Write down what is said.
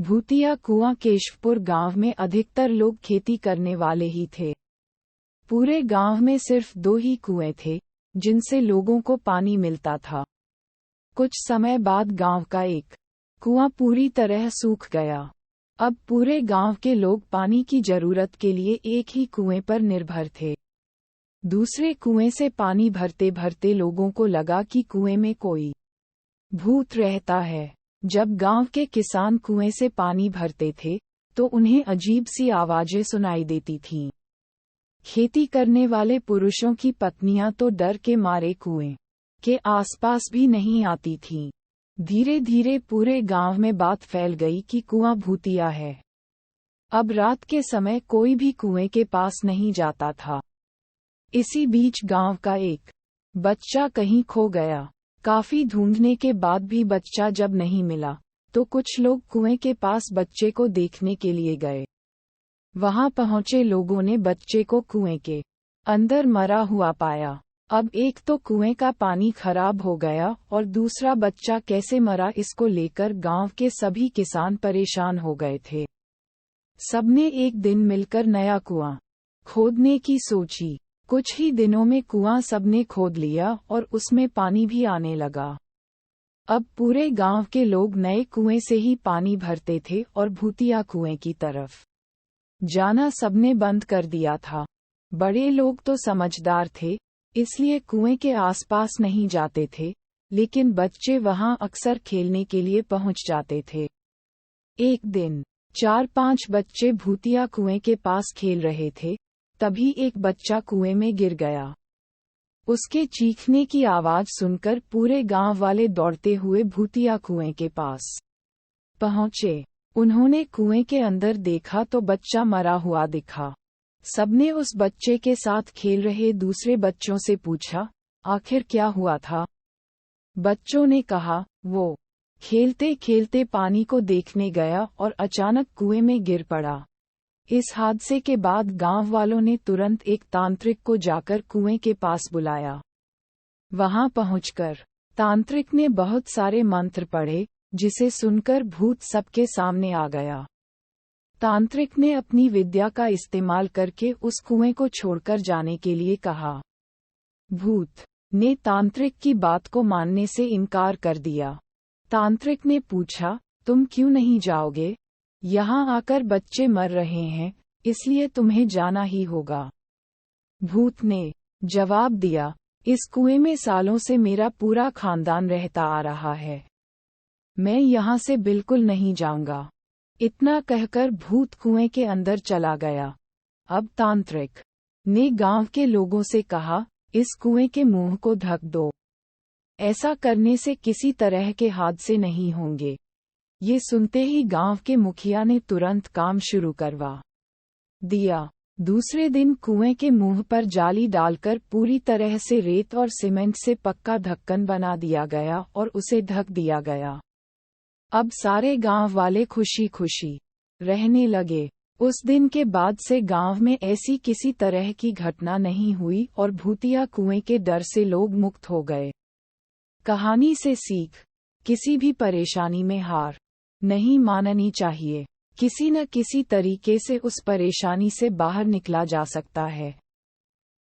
भूतिया कुआं केशवपुर गांव में अधिकतर लोग खेती करने वाले ही थे। पूरे गांव में सिर्फ 2 ही कुएं थे जिनसे लोगों को पानी मिलता था। कुछ समय बाद गांव का एक कुआं पूरी तरह सूख गया। अब पूरे गांव के लोग पानी की जरूरत के लिए एक ही कुएं पर निर्भर थे। दूसरे कुएं से पानी भरते भरते लोगों को लगा कि कुएं में कोई भूत रहता है। जब गांव के किसान कुएं से पानी भरते थे तो उन्हें अजीब सी आवाजें सुनाई देती थीं। खेती करने वाले पुरुषों की पत्नियां तो डर के मारे कुएं के आसपास भी नहीं आती थीं। धीरे धीरे पूरे गांव में बात फैल गई कि कुआं भूतिया है। अब रात के समय कोई भी कुएं के पास नहीं जाता था। इसी बीच गांव का एक बच्चा कहीं खो गया। काफी ढूंढने के बाद भी बच्चा जब नहीं मिला तो कुछ लोग कुएं के पास बच्चे को देखने के लिए गए। वहां पहुंचे लोगों ने बच्चे को कुएं के अंदर मरा हुआ पाया। अब एक तो कुएं का पानी खराब हो गया और दूसरा बच्चा कैसे मरा इसको लेकर गांव के सभी किसान परेशान हो गए थे। सबने एक दिन मिलकर नया कुआं खोदने की सोची। कुछ ही दिनों में कुआं सबने खोद लिया और उसमें पानी भी आने लगा। अब पूरे गांव के लोग नए कुएं से ही पानी भरते थे और भूतिया कुएं की तरफ जाना सबने बंद कर दिया था। बड़े लोग तो समझदार थे, इसलिए कुएं के आसपास नहीं जाते थे, लेकिन बच्चे वहां अक्सर खेलने के लिए पहुंच जाते थे। एक दिन 4-5 बच्चे भूतिया कुएं के पास खेल रहे थे, तभी एक बच्चा कुएं में गिर गया। उसके चीखने की आवाज सुनकर पूरे गांव वाले दौड़ते हुए भूतिया कुएं के पास पहुंचे। उन्होंने कुएं के अंदर देखा तो बच्चा मरा हुआ दिखा। सबने उस बच्चे के साथ खेल रहे दूसरे बच्चों से पूछा, आखिर क्या हुआ था? बच्चों ने कहा, वो खेलते खेलते पानी को देखने गया और अचानक कुएं में गिर पड़ा। इस हादसे के बाद गांव वालों ने तुरंत एक तांत्रिक को जाकर कुएं के पास बुलाया। वहां पहुंचकर तांत्रिक ने बहुत सारे मंत्र पढ़े, जिसे सुनकर भूत सबके सामने आ गया। तांत्रिक ने अपनी विद्या का इस्तेमाल करके उस कुएं को छोड़कर जाने के लिए कहा। भूत ने तांत्रिक की बात को मानने से इनकार कर दिया। तांत्रिक ने पूछा, तुम क्यों नहीं जाओगे? यहाँ आकर बच्चे मर रहे हैं, इसलिए तुम्हें जाना ही होगा। भूत ने जवाब दिया, इस कुएं में सालों से मेरा पूरा खानदान रहता आ रहा है, मैं यहाँ से बिल्कुल नहीं जाऊंगा। इतना कहकर भूत कुएं के अंदर चला गया। अब तांत्रिक ने गांव के लोगों से कहा, इस कुएं के मुंह को ढक दो, ऐसा करने से किसी तरह के हादसे नहीं होंगे। ये सुनते ही गांव के मुखिया ने तुरंत काम शुरू करवा दिया। दूसरे दिन कुएं के मुंह पर जाली डालकर पूरी तरह से रेत और सीमेंट से पक्का ढक्कन बना दिया गया और उसे ढक दिया गया। अब सारे गांव वाले खुशी खुशी रहने लगे। उस दिन के बाद से गांव में ऐसी किसी तरह की घटना नहीं हुई और भूतिया कुएं के डर से लोग मुक्त हो गए। कहानी से सीख, किसी भी परेशानी में हार नहीं माननी चाहिए। किसी न किसी तरीके से उस परेशानी से बाहर निकला जा सकता है।